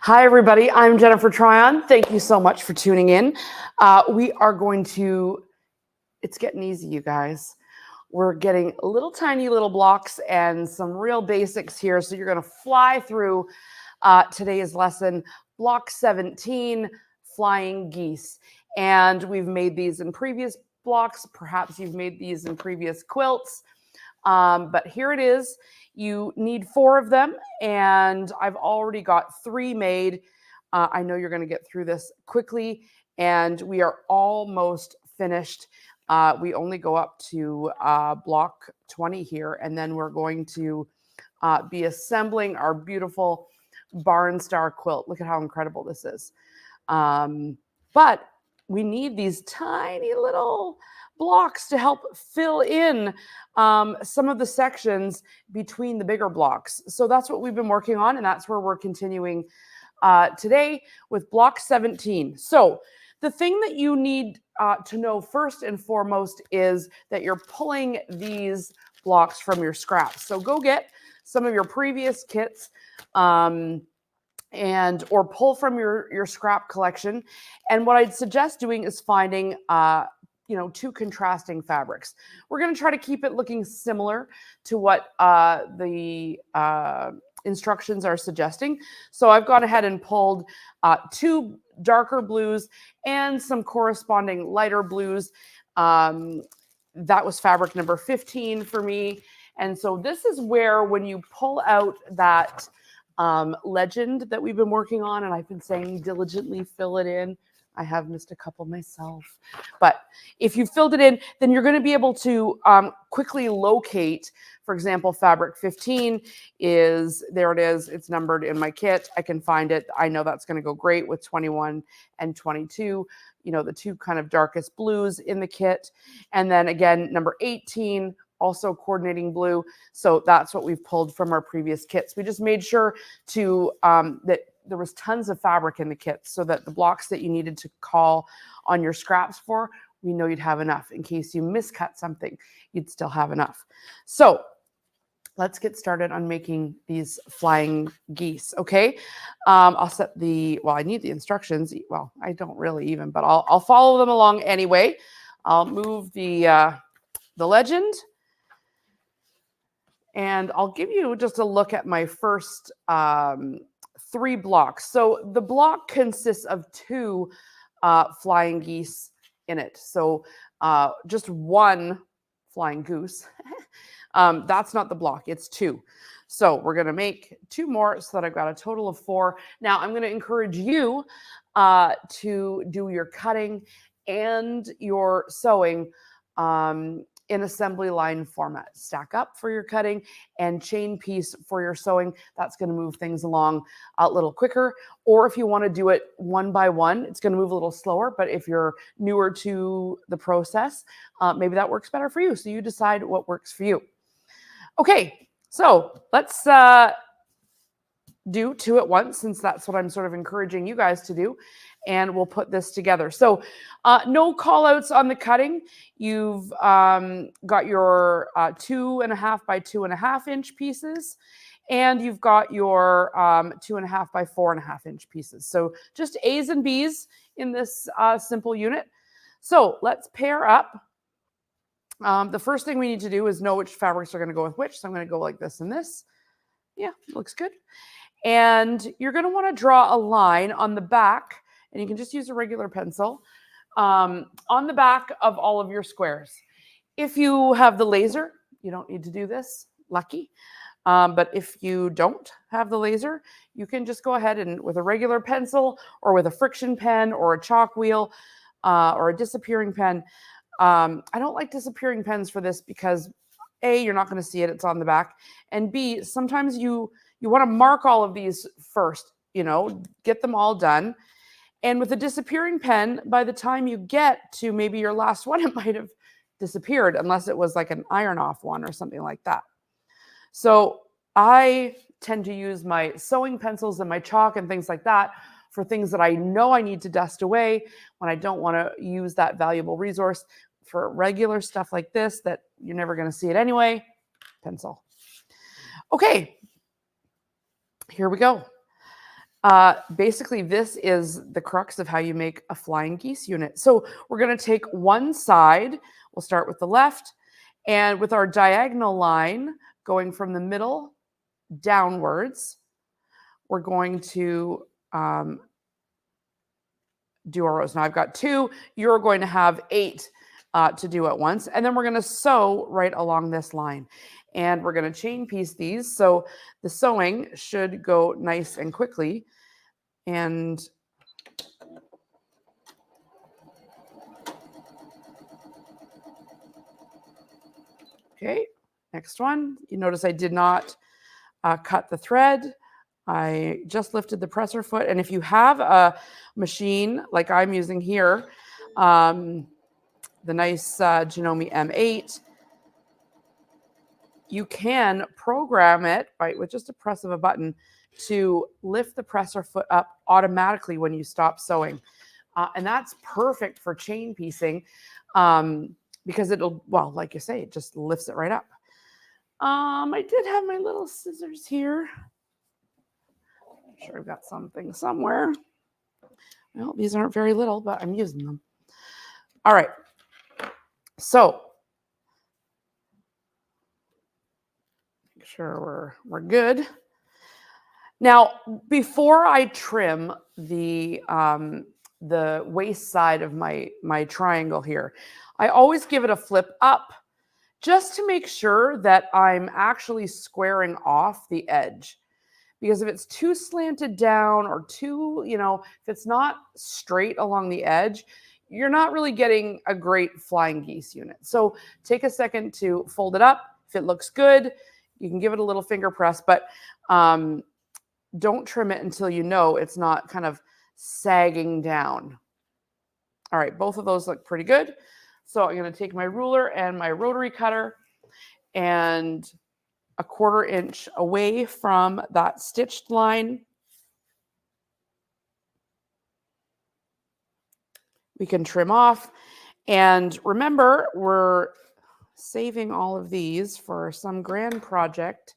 Hi, everybody. I'm Jennifer Tryon. Thank you so much for tuning in. We are going to, it's getting easy, you guys. We're getting little tiny little blocks and some real basics here. So you're going to fly through today's lesson, block 17, flying geese. And we've made these in previous blocks. Perhaps you've made these in previous quilts. But here it is. You need 4 of them, and I've already got 3 made. I know you're going to get through this quickly, and we are almost finished. We only go up to block 20 here, and then we're going to be assembling our beautiful barn star quilt. Look at how incredible this is. But we need these tiny little blocks to help fill in some of the sections between the bigger blocks. So that's what we've been working on, and that's where we're continuing today with block 17. So the thing that you need to know first and foremost is that you're pulling these blocks from your scraps. So go get some of your previous kits or pull from your scrap collection. And what I'd suggest doing is finding 2 contrasting fabrics. We're going to try to keep it looking similar to what the instructions are suggesting. So I've gone ahead and pulled 2 darker blues and some corresponding lighter blues. That was fabric number 15 for me. And so this is where, when you pull out that legend that we've been working on, and I've been saying diligently fill it in. I have missed a couple myself. But if you filled it in, then you're going to be able to quickly locate, for example, fabric 15 is, there it is. It's numbered in my kit. I can find it. I know that's going to go great with 21 and 22, the 2 kind of darkest blues in the kit. And then again, number 18, also coordinating blue. So that's what we've pulled from our previous kits. We just made sure to that there was tons of fabric in the kit so that the blocks that you needed to call on your scraps for, we know you'd have enough. In case you miscut something, you'd still have enough. So let's get started on making these flying geese, okay? I'll set I need the instructions. Well, I don't really even, but I'll follow them along anyway. I'll move the legend, and I'll give you just a look at my first 3 blocks. So the block consists of 2 flying geese in it. So just 1 flying goose. That's not the block, it's 2. So we're going to make 2 more so that I've got a total of 4. Now I'm going to encourage you to do your cutting and your sewing in assembly line format. Stack up for your cutting and chain piece for your sewing. That's going to move things along a little quicker. Or if you want to do it one by one, it's going to move a little slower. But if you're newer to the process, maybe that works better for you. So you decide what works for you. Okay, so let's do 2 at once, since that's what I'm sort of encouraging you guys to do. And we'll put this together. So no call outs on the cutting. You've got your 2.5 by 2.5 inch pieces, and you've got your 2.5 by 4.5 inch pieces. So just A's and B's in this simple unit. So let's pair up. The first thing we need to do is know which fabrics are going to go with which. So I'm going to go like this and this. Yeah, looks good. And you're going to want to draw a line on the back, and you can just use a regular pencil, on the back of all of your squares. If you have the laser, you don't need to do this, lucky. But if you don't have the laser, you can just go ahead and with a regular pencil or with a friction pen or a chalk wheel or a disappearing pen. I don't like disappearing pens for this because A, you're not going to see it, it's on the back. And B, sometimes you want to mark all of these first, get them all done. And with a disappearing pen, by the time you get to maybe your last one, it might have disappeared, unless it was like an iron-off one or something like that. So I tend to use my sewing pencils and my chalk and things like that for things that I know I need to dust away when I don't want to use that valuable resource. For regular stuff like this that you're never going to see it anyway, pencil. Okay, here we go. Basically, this is the crux of how you make a flying geese unit. So we're going to take one side. We'll start with the left. And with our diagonal line going from the middle downwards, we're going to do our rows. Now I've got 2. You're going to have 8 to do at once. And then we're going to sew right along this line. And we're going to chain piece these. So the sewing should go nice and quickly. And okay, next one. You notice I did not cut the thread. I just lifted the presser foot. And if you have a machine like I'm using here, the nice Janome M8, you can program it with just a press of a button to lift the presser foot up automatically when you stop sewing. And that's perfect for chain piecing because it'll, well, like you say, it just lifts it right up. I did have my little scissors here. I'm sure I've got something somewhere. Well, these aren't very little, but I'm using them. All right. So make sure we're good. Now, before I trim the waist side of my triangle here, I always give it a flip up just to make sure that I'm actually squaring off the edge. Because if it's too slanted down or too, if it's not straight along the edge, you're not really getting a great flying geese unit. So take a second to fold it up. If it looks good, you can give it a little finger press, but don't trim it until you know it's not kind of sagging down. All right, both of those look pretty good. So I'm going to take my ruler and my rotary cutter and a 1/4 inch away from that stitched line, we can trim off. And remember, we're saving all of these for some grand project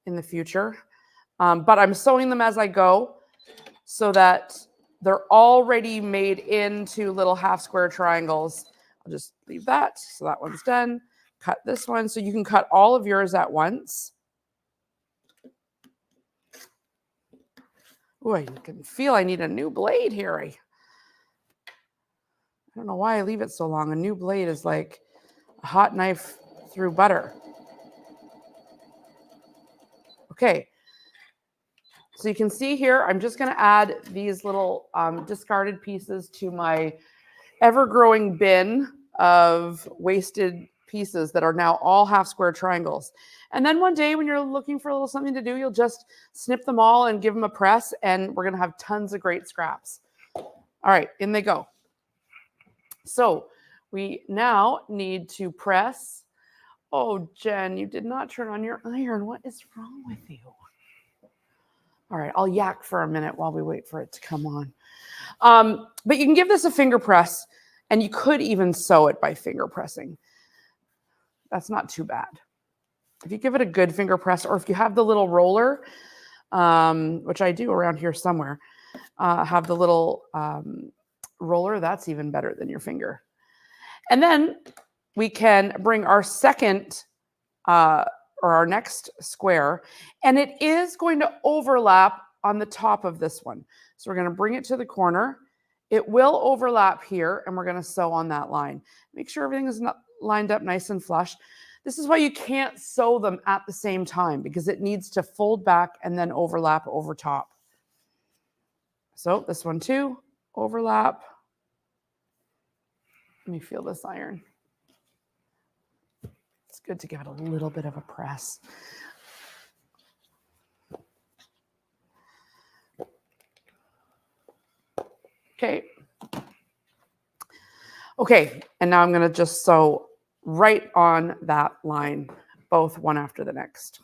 in the future. But I'm sewing them as I go so that they're already made into little half square triangles. I'll just leave that. So that one's done. Cut this one. So you can cut all of yours at once. Oh, I can feel I need a new blade here. I don't know why I leave it so long. A new blade is like a hot knife through butter. Okay. So you can see here, I'm just going to add these little discarded pieces to my ever-growing bin of wasted pieces that are now all half square triangles. And then one day when you're looking for a little something to do, you'll just snip them all and give them a press, and we're going to have tons of great scraps. All right, in they go. So we now need to press. Oh, Jen, you did not turn on your iron. What is wrong with you? All right, I'll yak for a minute while we wait for it to come on. But you can give this a finger press, and you could even sew it by finger pressing. That's not too bad. If you give it a good finger press, or if you have the little roller, which I do around here somewhere, have the little roller, that's even better than your finger. And then we can bring our second or our next square, and it is going to overlap on the top of this one. So we're going to bring it to the corner. It will overlap here, and we're going to sew on that line. Make sure everything is lined up nice and flush. This is why you can't sew them at the same time, because it needs to fold back and then overlap over top. So this one too, overlap. Let me feel this iron. It's good to give it a little bit of a press. Okay. Okay, and now I'm going to just sew right on that line, both one after the next.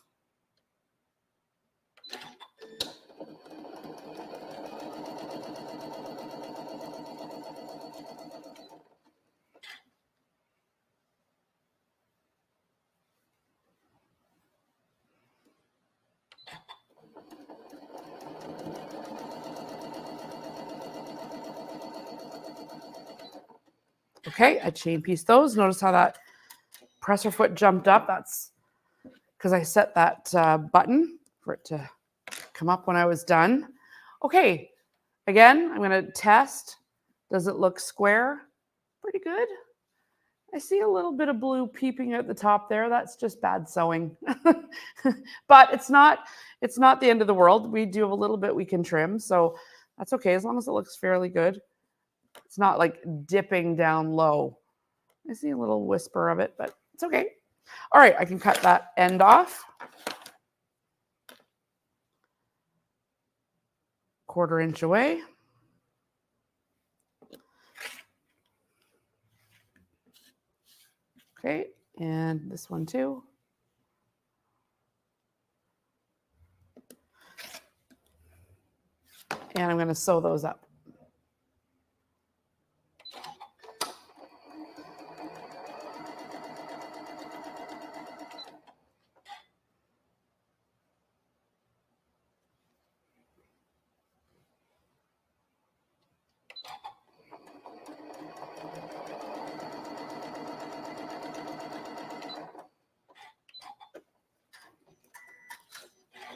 Okay, I chain piece those. Notice how that presser foot jumped up. That's because I set that button for it to come up when I was done. Okay, again, I'm going to test. Does it look square? Pretty good. I see a little bit of blue peeping at the top there. That's just bad sewing. But it's not the end of the world. We do have a little bit we can trim, so that's okay as long as it looks fairly good. It's not like dipping down low. I see a little whisper of it, but it's okay. All right, I can cut that end off. 1/4 inch away. Okay, and this one too. And I'm going to sew those up.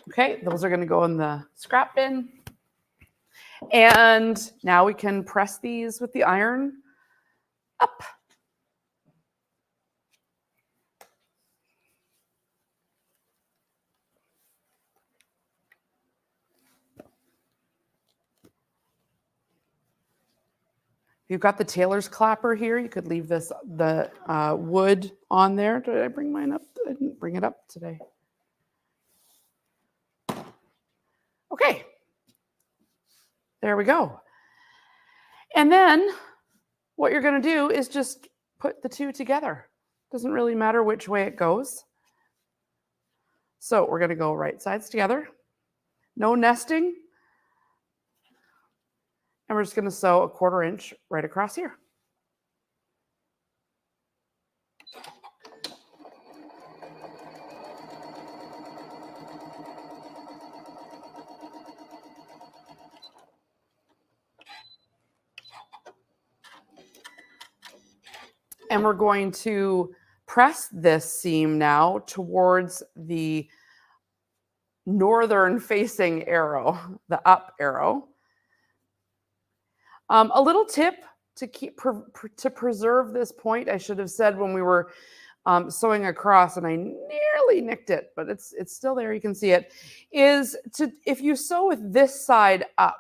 Okay, those are going to go in the scrap bin. And now we can press these with the iron up. If you've got the tailor's clapper here, you could leave the wood on there. Did I bring mine up? I didn't bring it up today. Okay, there we go. And then what you're going to do is just put the two together. Doesn't really matter which way it goes. So we're going to go right sides together. No nesting. And we're just going to sew 1/4 inch right across here. And we're going to press this seam now towards the northern facing arrow, the up arrow. A little tip to preserve this point, I should have said when we were sewing across, and I nearly nicked it, but it's still there, you can see it, is if you sew with this side up,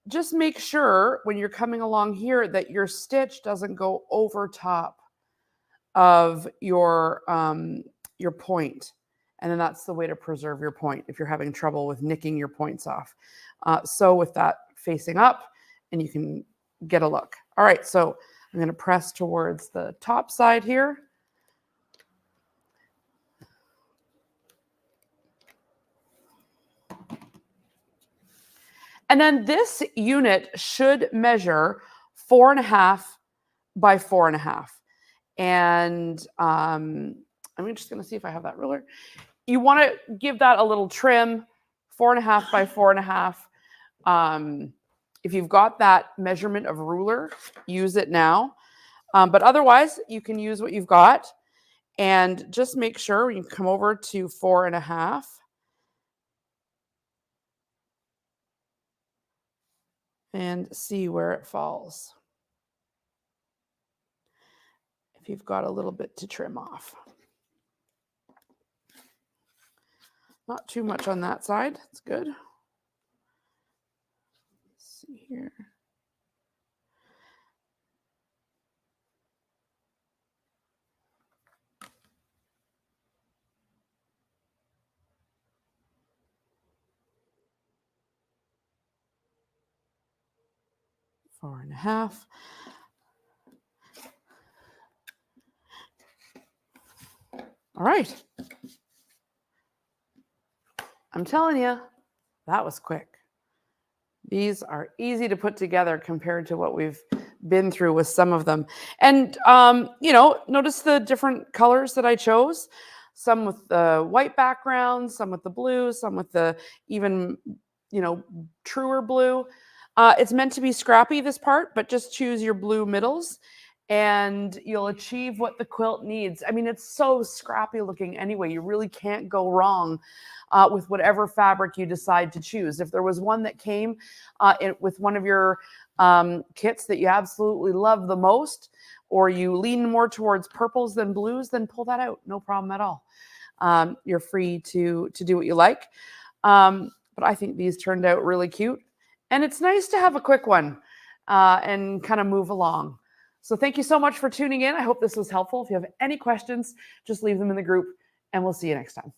just make sure when you're coming along here that your stitch doesn't go over top of your point. And then that's the way to preserve your point if you're having trouble with nicking your points off. Sew with that facing up and you can get a look. All right, so I'm going to press towards the top side here. And then this unit should measure 4.5 by 4.5. And I'm just going to see if I have that ruler. You want to give that a little trim, 4.5 by 4.5. If you've got that measurement of ruler, use it now. But otherwise, you can use what you've got. And just make sure you come over to 4.5. And see where it falls. If you've got a little bit to trim off. Not too much on that side. That's good. Let's see here. Four and a half. All right. I'm telling you, that was quick. These are easy to put together compared to what we've been through with some of them. And, notice the different colors that I chose. Some with the white background, some with the blue, some with the even, truer blue. It's meant to be scrappy, this part, but just choose your blue middles and you'll achieve what the quilt needs. I mean, it's so scrappy looking anyway. You really can't go wrong with whatever fabric you decide to choose. If there was one that came with one of your kits that you absolutely love the most, or you lean more towards purples than blues, then pull that out. No problem at all. You're free to do what you like. But I think these turned out really cute. And it's nice to have a quick one and kind of move along. So thank you so much for tuning in. I hope this was helpful. If you have any questions, just leave them in the group and we'll see you next time.